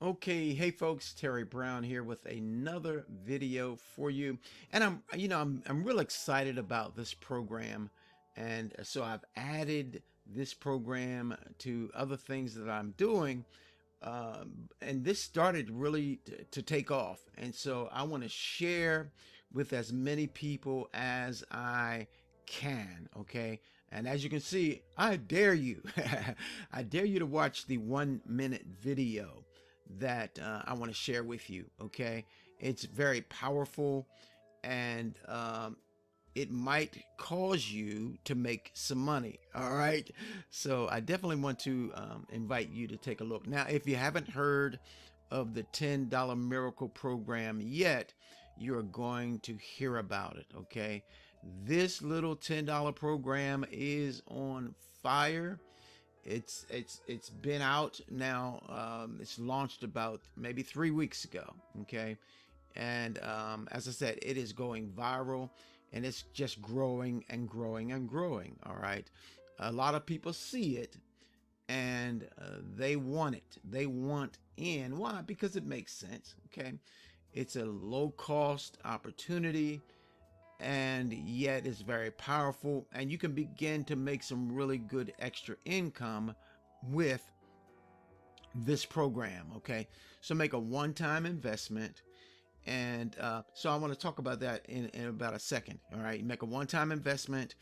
Okay, hey folks, Terry Brown here with another video for you. And I'm real excited about this program. And so I've added this program to other things that I'm doing. And this started really to take off. And so I want to share with as many people as I can. Okay. And as you can see, I dare you, I dare you to watch the 1 minute video that I want to share with you. Okay. It's very powerful, and it might cause you to make some money. All right. So I definitely want to invite you to take a look. Now, if you haven't heard of the $10 Miracle Program yet, you're going to hear about it. Okay. This little $10 program is on fire. It's been out now. It's launched about maybe 3 weeks ago. Okay. And as I said, it is going viral, and it's just growing and growing and growing. All right. A lot of people see it, and they want it. They want in. Why? Because it makes sense. Okay. It's a low cost opportunity, and yet it's very powerful. And you can begin to make some really good extra income with this program. Okay. So make a one time investment, and so I want to talk about that in about a second. All right. You make a one time investment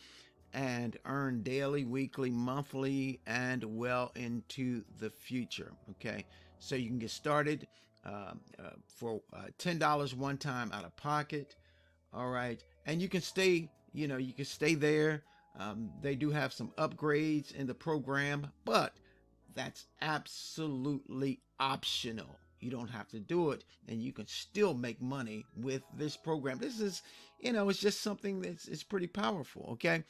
and earn daily, weekly, monthly, and well into the future. Okay. So you can get started for $10 one time out of pocket. All right. And you can stay, you can stay there. They do have some upgrades in the program, but that's absolutely optional. You don't have to do it, and you can still make money with this program. This is, it's just something that's it's pretty powerful. Okay,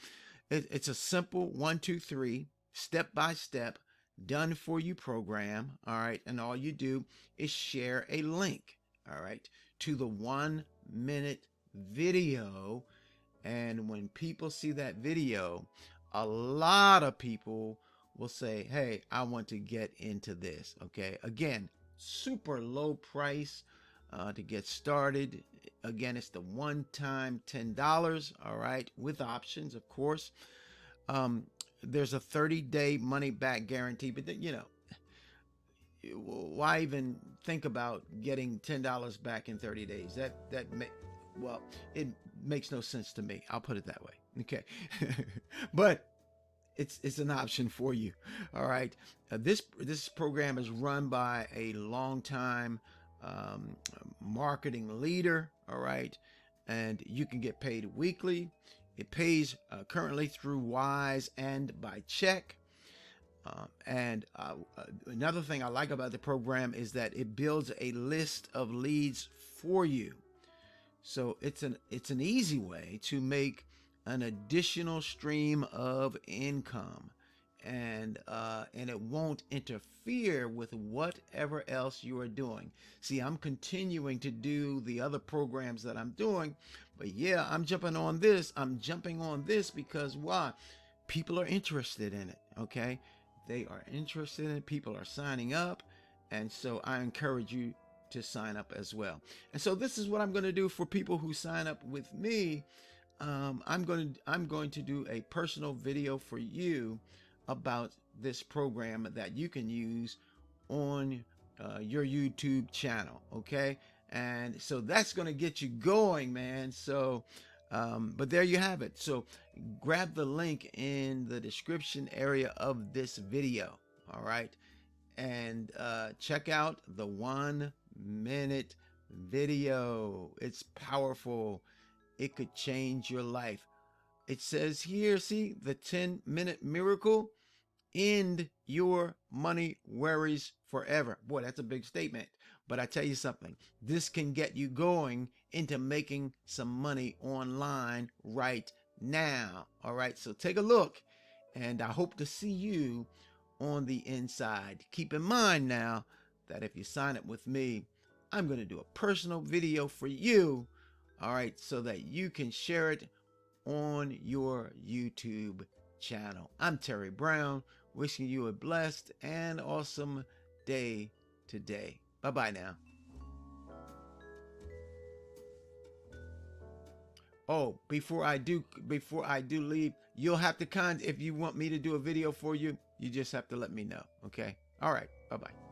it's a simple 1, 2, 3 step by step done for you program. All right, and all you do is share a link. All right, to the 1 minute video, and when people see that video, a lot of people will say, hey, I want to get into this. Okay. Again, super low price to get started. Again, it's the one time $10. All right. With options, of course. Um, there's a 30-day money back guarantee, but why even think about getting $10 back in 30 days? Well, it makes no sense to me. I'll put it that way. Okay. But it's an option for you. All right. This program is run by a longtime marketing leader. All right, and you can get paid weekly. It pays currently through Wise and by check. And another thing I like about the program is that it builds a list of leads for you. So it's an easy way to make an additional stream of income, and it won't interfere with whatever else you are doing. See, I'm continuing to do the other programs that I'm doing, but yeah, I'm jumping on this. I'm jumping on this because why? People are interested in it. Okay, they are interested in it. People are signing up, and so I encourage you to sign up as well. And so this is what I'm going to do for people who sign up with me. I'm going to do a personal video for you about this program that you can use on your YouTube channel. Okay, and so that's going to get you going, man. So but there you have it. So grab the link in the description area of this video. All right, and check out the 1 minute video. It's powerful. It could change your life. It says here, see, the 10-minute miracle, end your money worries forever. Boy, that's a big statement. But I tell you something, this can get you going into making some money online right now. All right, so take a look, and I hope to see you on the inside. Keep in mind now that if you sign up with me, I'm going to do a personal video for you. All right, so that you can share it on your YouTube channel. I'm Terry Brown, wishing you a blessed and awesome day today. Bye-bye now. Oh, before I do leave, you'll have to if you want me to do a video for you, you just have to let me know. Okay. All right. Bye-bye.